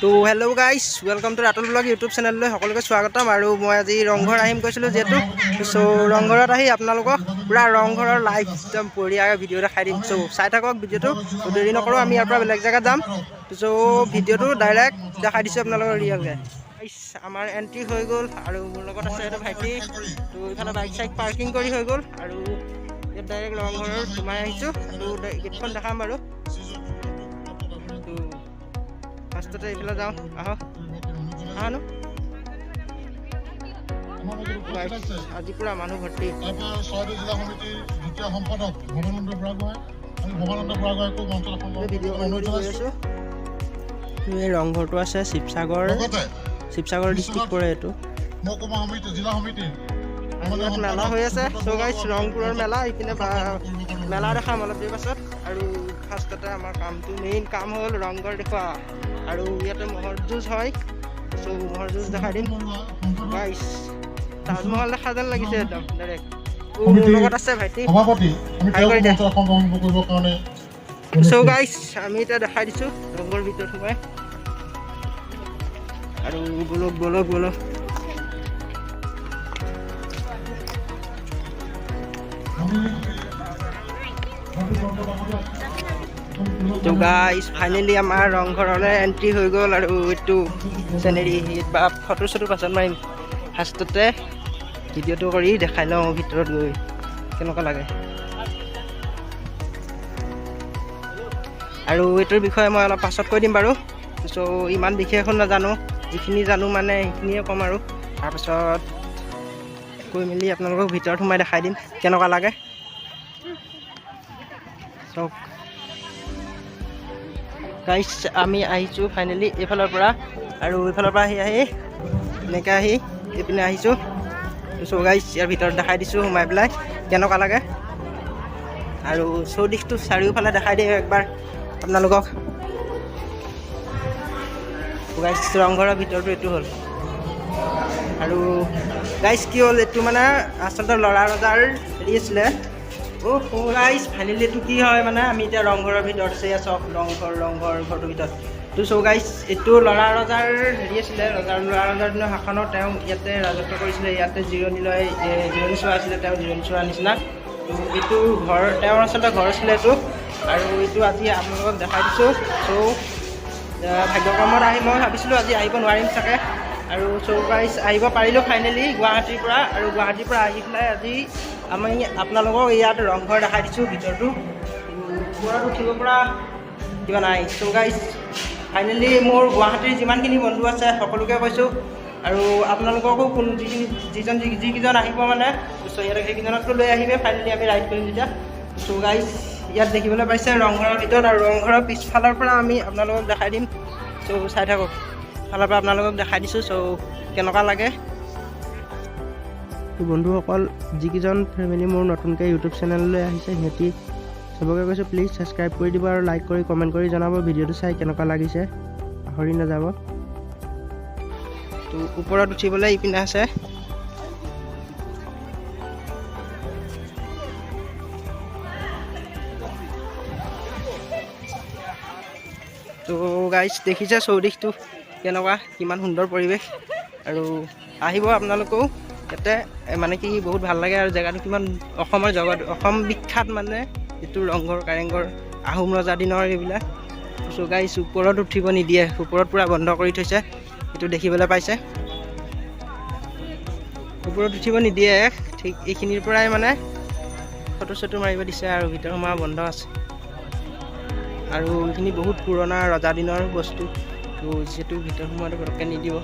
তো hello' guys welcome to Ratul blog YouTube চেনেললৈ সকলোকে স্বাগতম। আৰু মই আজি ৰংঘৰ আহিম কৈছিলোঁ যিহেতু, চ' ৰংঘৰত আহি আপোনালোকক পূৰা ৰংঘৰৰ লাইভ একদম বঢ়িয়াকৈ ভিডিঅ' দেখাই দিম। চ' চাই থাকক ভিডিঅ'টো। ত' দেৰি নকৰোঁ, আমি ইয়াৰ পৰা বেলেগ জেগাত যাম। চ' ভিডিঅ'টো ডাইৰেক্ট দেখাই দিছোঁ আপোনালোকৰ ৰিয়েলকৈ। আমাৰ এণ্ট্ৰি হৈ গ'ল আৰু মোৰ লগত আছে এইটো ভাইটি। তো এইফালে বাইক চাইক পাৰ্কিং কৰি হৈ গ'ল আৰু ইয়াত ডাইৰেক্ট ৰংঘৰৰ সোমাই আহিছোঁ। তো গেটখন দেখাম বাৰু। ফাৰ্ষ্টতে এইফালে যাওঁ, আহক আহনো। আজি পুৰা মানুহ ভৰ্তি। এই ৰংঘৰটো আছে শিৱসাগৰ ডিষ্ট্ৰিক্ট পৰে এইটো। ইয়াত মেলা হৈ আছে। চ' গাইজ ৰংপুৰৰ মেলা, এইপিনে মেলা দেখাম অলপ দেৰি পাছত। আৰু ফাৰ্ষ্টতে আমাৰ মেইন কাম হ'ল ৰংঘৰ দেখুওৱা। আৰু ইয়াতে মহৰ যুঁজ হয়। চ' মহৰ যুঁজ দেখাই দিম গাইজ। তাজমহল দেখা যেন লাগিছে একদম ডাইৰেক্ট। মোৰ লগত আছে ভাইটি। চ' গাইজ আমি এতিয়া দেখাই দিছোঁ ৰংঘৰ ভিতৰত সোমাই। আৰু বলক তো গাইজ ফাইনেলি আমাৰ ৰংঘৰলৈ এণ্ট্ৰি হৈ গ'ল। আৰু এইটো চিনেৰী বা ফটো চটো পাছত মাৰিম। ফাৰ্ষ্টতে ভিডিঅ'টো কৰি দেখাই লওঁ ভিতৰত গৈ কেনেকুৱা লাগে। আৰু এইটোৰ বিষয়ে মই অলপ পাছত কৈ দিম বাৰু। চ' ইমান বিশেষ নাজানো, যিখিনি জানো মানে সেইখিনিয়ে ক'ম। আৰু তাৰপাছত কৈ মেলি আপোনালোকক ভিতৰত সোমাই দেখাই দিম কেনেকুৱা লাগে। চাওক গাইজ আমি আহিছোঁ ফাইনেলি এইফালৰ পৰা। আৰু এইফালৰ পৰা আহি এনেকৈ আহি এইপিনে আহিছোঁ। চ' গাইজ ইয়াৰ ভিতৰত দেখাই দিছোঁ সোমাই পেলাই কেনেকুৱা লাগে। আৰু চৌদিশটো চাৰিওফালে দেখাই দিওঁ একবাৰ আপোনালোকক। গাইজ ৰংঘৰৰ ভিতৰটো এইটো হ'ল। আৰু গাইজ কি হ'ল, এইটো মানে আচলতে ল'ৰা ৰজাৰ হেৰি আছিলে। গাইজ ফাইনেলি এইটো কি হয় মানে, আমি এতিয়া ৰংঘৰৰ ভিতৰত আছে। চাওক ৰংঘৰ ঘৰটোৰ ভিতৰত। তো চ' গাইজ এইটো ল'ৰা ৰজাৰ হেৰি আছিলে। ল'ৰা ৰজাৰ দিনৰ শাসনত তেওঁ ইয়াতে ৰাজত্ব কৰিছিলে। ইয়াতে জিৰণি চোৱা আছিলে, তেওঁ জিৰণি চোৱাৰ নিচিনা। তো এইটো তেওঁৰ আচলতে ঘৰ আছিলে এইটো। আৰু এইটো আজি আপোনালোকক দেখাই দিছোঁ। চ' ভাগ্যক্ৰমত মই ভাবিছিলোঁ আজি আহিব নোৱাৰিম চাগে। আৰু চ' গাইজ আহিব পাৰিলোঁ ফাইনেলি গুৱাহাটীৰ পৰা। আৰু গুৱাহাটীৰ পৰা আহি পেলাই আজি আমি আপোনালোকক ইয়াত ৰংঘৰ দেখাই দিছোঁ ভিতৰটো। ওপৰত উঠিব পৰা কিবা নাই। চ' গাইজ ফাইনেলি মোৰ গুৱাহাটীৰ যিমানখিনি বন্ধু আছে সকলোকে কৈছোঁ। আৰু আপোনালোককো যিকেইজন আহিব মানে ইয়াতে সেইকেইজনকতো লৈ আহিবে। ফাইনেলি আমি ৰাইড কৰিম তেতিয়া। চ' গাইজ ইয়াত দেখিবলৈ পাইছে ৰংঘৰৰ ভিতৰত। আৰু ৰংঘৰৰ পিছফালৰ পৰা আমি আপোনালোকক দেখাই দিম। চ' চাই থাকক, ফালৰ পৰা আপোনালোকক দেখাই দিছোঁ। চ' কেনেকুৱা লাগে। বন্ধুসকল, যিকেইজন ফেমিলি মোৰ নতুনকৈ ইউটিউব চেনেললৈ আহিছে সিহঁতি চবকে কৈছোঁ প্লিজ ছাবস্ক্ৰাইব কৰি দিব আৰু লাইক কৰি কমেণ্ট কৰি জনাব ভিডিঅ'টো চাই কেনেকুৱা লাগিছে, পাহৰি নাযাব। তো ওপৰত উঠিবলৈ ইপিনে আছে। তো গাইজ দেখিছে চৌদিশটো কেনেকুৱা, কিমান সুন্দৰ পৰিৱেশ। আৰু আহিব আপোনালোকেও ইয়াতে, মানে কি বহুত ভাল লাগে। আৰু জেগাটো কিমান অসম বিখ্যাত মানে যিটো ৰংঘৰ কাৰেংঘৰ আহোম ৰজা দিনৰ এইবিলাক। চ' গাইজ ওপৰত উঠিব নিদিয়ে, ওপৰত পূৰা বন্ধ কৰি থৈছে। এইটো দেখিবলৈ পাইছে, ওপৰত উঠিব নিদিয়ে। ঠিক এইখিনিৰ পৰাই মানে ফটো চটো মাৰিব দিছে। আৰু ভিতৰত সোমোৱা বন্ধ আছে। আৰু এইখিনি বহুত পুৰণা ৰজা দিনৰ বস্তু। তো যিহেতু ভিতৰত সোমোৱাটো পটককৈ নিদিব।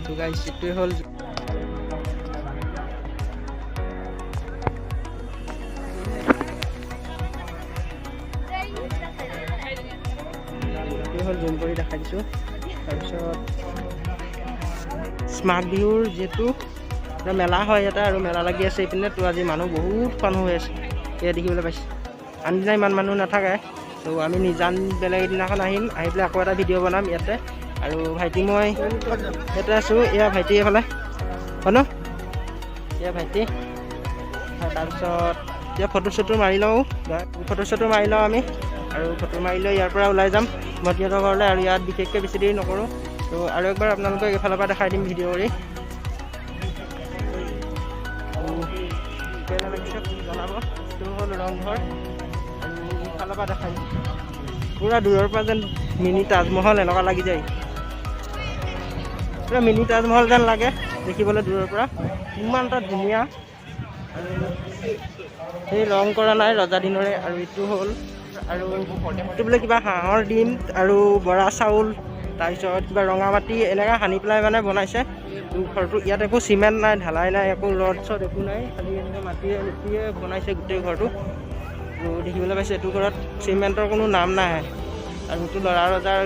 তো গাইজ এইটোৱে হ'ল জুম কৰি দেখাই দিছোঁ। তাৰপিছত মাঘ বিহুৰ যিহেতু মেলা হয় ইয়াতে, আৰু মেলা লাগি আছে এইপিনে। তো আজি বহুত মানুহ হৈ আছে এয়া দেখিবলৈ পাইছে। আনদিনা ইমান মানুহ নাথাকে। তো আমি বেলেগ এদিনাখন আহি পেলাই আকৌ এটা ভিডিঅ' বনাম ইয়াতে। আৰু ভাইটি মই ইয়াতে আছোঁ। এয়া ভাইটি এইফালে ন, এয়া ভাইটি। তাৰপিছত এতিয়া ফটো চটো মাৰি লওঁ আমি। আৰু ফটো মাৰি লৈ ইয়াৰ পৰা ওলাই যাম ভণ্টিহঁতৰ ঘৰলৈ। আৰু ইয়াত বিশেষকৈ বেছি দেৰি নকৰোঁ। তো আৰু একবাৰ আপোনালোকক এইফালৰ পৰা দেখাই দিম ভিডিঅ' কৰি। কেনে লাগিছে জনাব। এইটো হ'ল ৰংঘৰ আৰু ইফালৰ পৰা দেখাই দিম। পুৰা দূৰৰ পৰা যেন মিনি তাজমহল এনেকুৱা লাগি যায়। পুৰা মিনি তাজমহল যেন লাগে দেখিবলৈ দূৰৰ পৰা, ইমান এটা ধুনীয়া। আৰু এই ৰং কৰা নাই ৰজা দিনৰে। আৰু এইটো হ'ল আৰু এইটো বোলে কিবা হাঁহৰ ডিম আৰু বৰা চাউল, তাৰপিছত কিবা ৰঙা মাটি এনেকৈ সানি পেলাই মানে বনাইছে ঘৰটো। ইয়াত একো চিমেণ্ট নাই, ঢালাই নাই, একো ৰড চড একো নাই, খালি এনেকৈ মাটিৰে লিপিয়ে বনাইছে গোটেই ঘৰটো। আৰু দেখিবলৈ পাইছে এইটো ঘৰত চিমেণ্টৰ কোনো নাম নাহে। আৰু এইটো ল'ৰা ৰজাৰ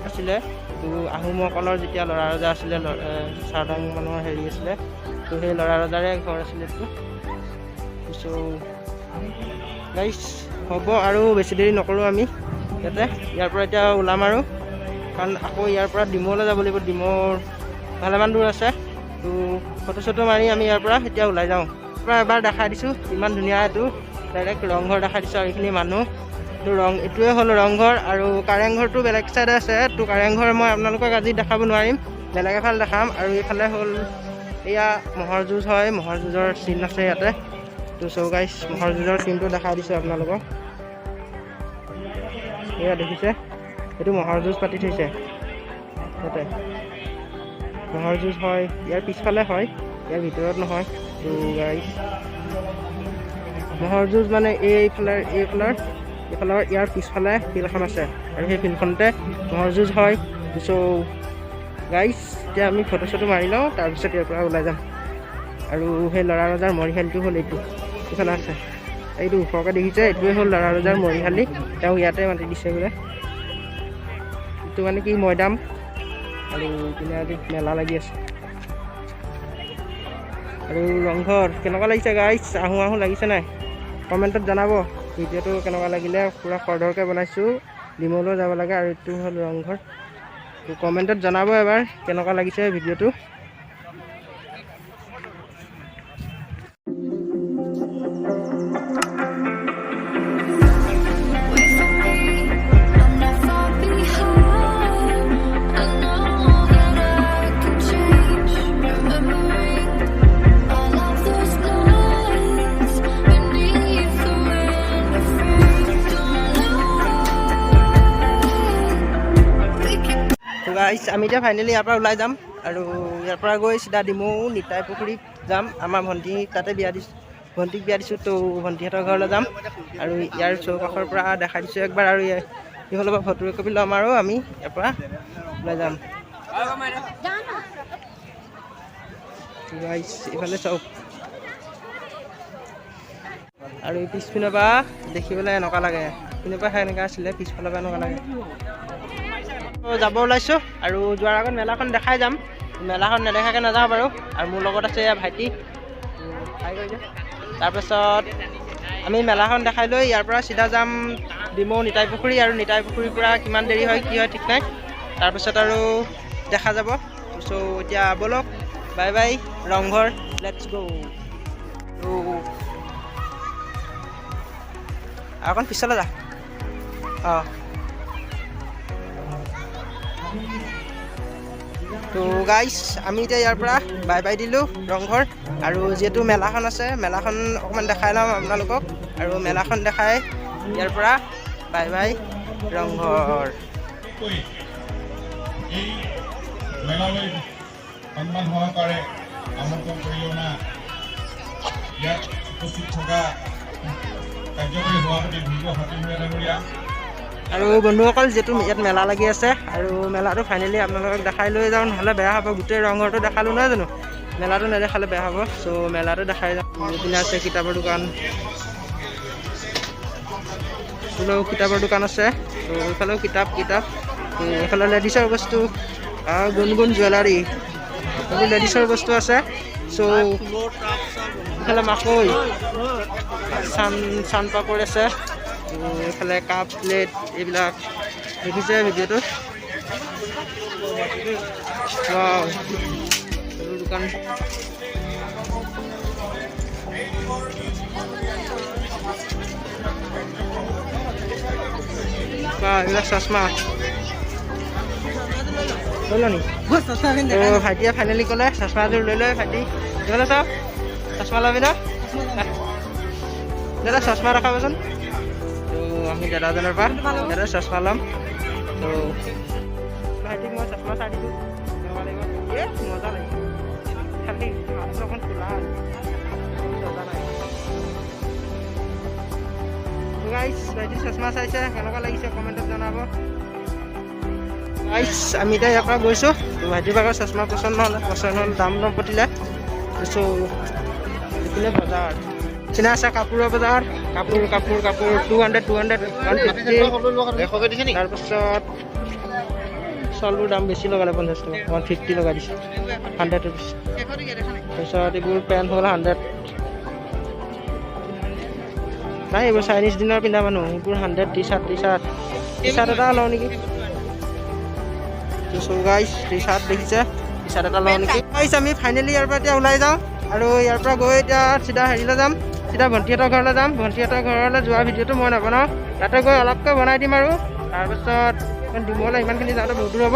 আছিলে, তো আহোমসকলৰ যেতিয়া ল'ৰা ৰজা আছিলে, চাওদাং মানুহৰ হেৰি আছিলে, তো সেই ল'ৰা ৰজাৰে ঘৰ আছিলে এইটো। চ' গাইছ হ'ব আৰু বেছি দেৰি নকৰোঁ আমি ইয়াতে। ইয়াৰ পৰা এতিয়া ওলাম আৰু, কাৰণ আকৌ ইয়াৰ পৰা ডিমৌলৈ যাব লাগিব। ডিমৌৰ ভালেমান দূৰ আছে। তো ফটো চটো মাৰি আমি ইয়াৰ পৰা এতিয়া ওলাই যাওঁ। পৰা এবাৰ দেখাই দিছোঁ ইমান ধুনীয়া। এইটো ডাইৰেক্ট ৰংঘৰ দেখাই দিছোঁ আৰু এইখিনি মানুহ। তো এইটোৱে হ'ল ৰংঘৰ। আৰু কাৰেংঘৰটো বেলেগ ছাইডে আছে। তো কাৰেংঘৰ মই আপোনালোকক আজি দেখাব নোৱাৰিম, বেলেগ এফালে দেখাম। আৰু এইফালে হ'ল এয়া ম'হৰ যুঁজ হয়, ম'হৰ যুঁজৰ চিন আছে ইয়াতে। তো চ' গাইছ ম'হৰ যুঁজৰ চিনটো দেখাই দিছোঁ আপোনালোকক। এয়া দেখিছে, এইটো ম'হৰ যুঁজ পাতি থৈছে ইয়াতে। ম'হৰ যুঁজ হয় ইয়াৰ পিছফালে হয়, ইয়াৰ ভিতৰত নহয়। তো গাইছ ম'হৰ যুঁজ মানে এইফালৰ ইয়াৰ পিছফালে ফিল্ড এখন আছে, আৰু সেই ফিল্ডখনতে ম'হৰ যুঁজ হয়। চ' গাইছ এতিয়া আমি ফটো চটো মাৰি লওঁ, তাৰপিছত ইয়াৰ পৰা ওলাই যাম। আৰু সেই ল'ৰা ৰজাৰ মৰিশালিটো হ'ল এইটো, এইফালে আছে। এইটো ওপৰকৈ দেখিছে, এইটোৱে হ'ল ল'ৰা ৰজাৰ মৰিশালি। তেওঁ ইয়াতে মাতি দিছে বোলে। এইটো মানে কি মৈদাম, আৰু ইপিনে আজি মেলা লাগি আছে। আৰু ৰংঘৰ কেনেকুৱা লাগিছে গাইছ, আহোঁ আহোঁ লাগিছে নাই? কমেণ্টত জনাব ভিডিঅ'টো কেনেকুৱা লাগিলে। পূৰা খৰধৰকৈ বনাইছোঁ, ডিমৌলৈ যাব লাগে। আৰু এইটো হ'ল ৰংঘৰ। তো কমেণ্টত জনাব এবাৰ কেনেকুৱা লাগিছে ভিডিঅ'টো। আমি এতিয়া ফাইনেলি ইয়াৰ পৰা ওলাই যাম। আৰু ইয়াৰ পৰা গৈ চিধা ডিমৌ নিতাই পুখুৰীত যাম। আমাৰ ভণ্টিক তাতে ভণ্টিক বিয়া দিছোঁ। তো ভণ্টিহঁতৰ ঘৰলৈ যাম। আৰু ইয়াৰ চৌকাষৰ পৰা দেখাই দিছোঁ একবাৰ। আৰু ইফালৰ পৰা ফটো একপি ল'ম আৰু আমি ইয়াৰ পৰা ওলাই যাম। ইফালে চাওক। আৰু পিছপিনৰ পৰা দেখিবলৈ এনেকুৱা লাগে, পিছপিনৰ পৰা এনেকুৱা আছিলে, পিছফালৰ পৰা এনেকুৱা লাগে। যাব ওলাইছোঁ আৰু যোৱাৰ আগত মেলাখন দেখাই যাম। মেলাখন নেদেখাকৈ নাযাওঁ বাৰু। আৰু মোৰ লগত আছে এয়া ভাইটি। তাৰপাছত আমি মেলাখন দেখাই লৈ ইয়াৰ পৰা চিধা যাম ডিমৌ নিতাই পুখুৰী। আৰু নিতাই পুখুৰীৰ পৰা কিমান দেৰি হয় কি হয় ঠিক নাই, তাৰপিছত আৰু দেখা যাব। চ' এতিয়া ব'লক, বাই বাই ৰংঘৰ, লেটছ গ'। অকণ পিছলৈ যা। অঁ তো গাইছ আমি এতিয়া ইয়াৰ পৰা বাই বাই দিলোঁ ৰংঘৰ। আৰু যিহেতু মেলাখন আছে, মেলাখন অকণমান দেখাই লওঁ আপোনালোকক। আৰু মেলাখন দেখাই ইয়াৰ পৰা বাই বাই ৰংঘৰ। মেলালৈ সন্মান সহকাৰে আমন্ত্ৰণ কৰিলোঁ না। ইয়াত উপস্থিত থকা কাৰ্যকৰী সভাপতি ভিডিঅ' হাতীমূৰীয়া ডাঙৰীয়া। আৰু বন্ধুসকল যিহেতু ইয়াত মেলা লাগি আছে, আৰু মেলাটো ফাইনেলি আপোনালোকক দেখাই লৈ যাওঁ, নহ'লে বেয়া হ'ব। গোটেই ৰংঘৰটো দেখালোঁ নহয় জানো, মেলাটো নেদেখালে বেয়া হ'ব। চ' মেলাটো দেখাই যাওঁ। এইপিনে আছে কিতাপৰ দোকান, এইফালেও কিতাপৰ দোকান আছে। ত' এইফালেও কিতাপ। এইফালে লেডিছৰ বস্তু, গুণগুণ জুৱেলাৰী, এইবোৰ লেডিছৰ বস্তু আছে। চ' এইফালে মাকৈ, চান পাপৰ আছে। এইফালে কাপ প্লেট এইবিলাক দেখিছে ভিডিঅ'টোত। দোকান এইবিলাক চশমা লৈ ল নি ভাইটিয়ে ফাইনেলি ক'লে চশমাযোৰ লৈ লৈ ভাইটি ক'লে চাওক চশমা ল'বি ন দাদা চশমা ৰখাবচোন তো আমি দাদাজনৰ পৰা দাদা চশমা ল'ম তো ভাইটিক মই চশমা চাই দিছোঁ কেনেকুৱা লাগিব মজা লাগিব খালি হাতটো অকণ খোলা মজা নাই গাইছ ভাইটি চশমা চাইছে কেনেকুৱা লাগিছে কমেণ্টত জনাব গাইছ আমি এতিয়া ইয়াৰ পৰা গৈছোঁ তো ভাইটিৰ ভাগৰ চশমা পচন্দ হ'ল দাম পাতিলে গৈছোঁ এইপিনে বজাৰ চিনা আছে কাপোৰৰ বজাৰ কাপোৰ 200 150 তাৰপাছত চলবোৰ দাম বেছি লগালে 50 টকা 150 লগাই দিছে 100 ৰুপিছ তাৰপিছত এইবোৰ পেণ্ট হ'ল 100 নাই এইবোৰ চাইনিজ দিনৰ পিন্ধা মানুহ এইবোৰ 100 টি চাৰ্ট এটা লওঁ নেকি গাইছ টি চাৰ্ট দেখিছে টি চাৰ্ট এটা লওঁ নেকি গাইছ আমি ফাইনেলি ইয়াৰ পৰা এতিয়া ওলাই যাওঁ আৰু ইয়াৰ পৰা গৈ এতিয়া চিধা হেৰিলৈ যাম চিধা ভণ্টিহঁতৰ ঘৰলৈ যাম ভণ্টিহঁতৰ ঘৰলৈ যোৱা ভিডিঅ'টো মই নবনাওঁ তাতে গৈ অলপকৈ বনাই দিম আৰু তাৰপিছত ডিমৌলৈ ইমানখিনি যাওঁতে বহুত দূৰ হ'ব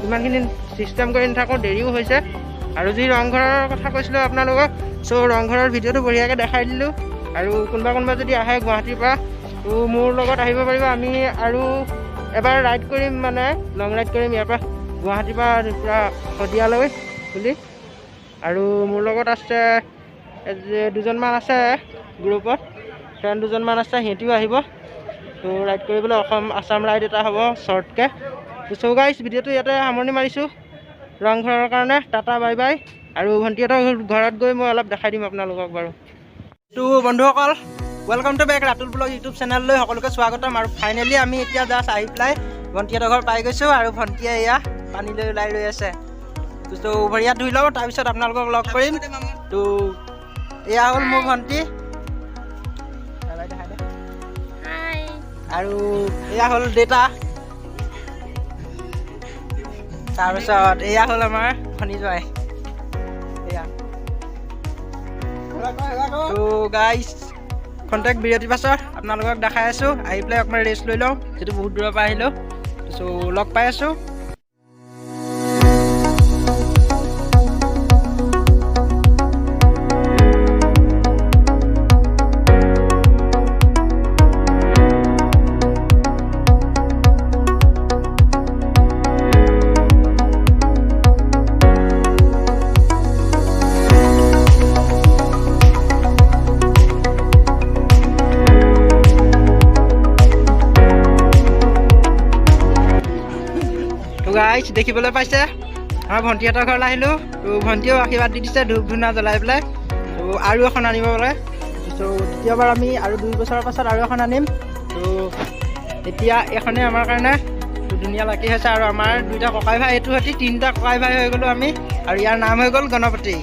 ইমানখিনি চিষ্টেম কৰি নাথাকোঁ দেৰিও হৈছে আৰু যি ৰংঘৰৰ কথা কৈছিলোঁ আপোনালোকক চ' ৰংঘৰৰ ভিডিঅ'টো বঢ়িয়াকৈ দেখাই দিলোঁ আৰু কোনোবা যদি আহে গুৱাহাটীৰ পৰা তো মোৰ লগত আহিব পাৰিব আমি আৰু এবাৰ ৰাইড কৰিম মানে লং ৰাইড কৰিম ইয়াৰ পৰা গুৱাহাটীৰ পৰা পূৰা শদিয়ালৈ বুলি আৰু মোৰ লগত আছে দুজনমান আছে গ্ৰুপত ফ্ৰেণ্ড দুজনমান আছে সিহঁতিও আহিব তো ৰাইড কৰিবলৈ আছাম ৰাইড এটা হ'ব শ্বৰ্টকৈ চ' গাইছ ভিডিঅ'টো ইয়াতে সামৰণি মাৰিছোঁ ৰংঘৰৰ কাৰণে টাটা বাই বাই আৰু ভণ্টিহঁতৰ ঘৰত গৈ মই অলপ দেখাই দিম আপোনালোকক বাৰু তো বন্ধুসকল welcome to back Ratul blog YouTube চেনেললৈ সকলোকে স্বাগতম আৰু ফাইনেলি আমি এতিয়া জাষ্ট আহি পেলাই ভণ্টিহঁতৰ ঘৰ পাই গৈছোঁ আৰু ভণ্টিয়ে এয়া পানীলৈ ওলাই ৰৈ আছে তো ভৰিয়াত ধুই লওঁ তাৰপিছত আপোনালোকক লগ কৰিম তো এয়া হ'ল মোৰ ভণ্টি আৰু এয়া হ'ল দেউতা তাৰপিছত এয়া হ'ল আমাৰ ভনী জোৱাই এয়া তো গাইছ কণ্টেক্ট বিৰতিৰ পাছত আপোনালোকক দেখাই আছোঁ আহি পেলাই অকণমান ৰেষ্ট লৈ লওঁ যিটো বহুত দূৰৰ পৰা আহিলোঁ চ' লগ পাই আছোঁ গাইছ দেখিবলৈ পাইছে আমাৰ ভণ্টিহঁতৰ ঘৰলৈ আহিলোঁ তো ভণ্টিয়েও আশীৰ্বাদ দি দিছে ধূপ ধূনা জ্বলাই পেলাই তো আৰু এখন আনিব বোলে ত' দ্বিতীয়বাৰ আমি আৰু 2 বছৰৰ পাছত আৰু এখন আনিম তো এতিয়া এখনেই আমাৰ কাৰণে ধুনীয়া লাকি হৈছে আৰু আমাৰ 2টা ককাই ভাই এইটো সৈতে 3টা ককাই ভাই হৈ গ'লোঁ আমি আৰু ইয়াৰ নাম হৈ গ'ল গণপতি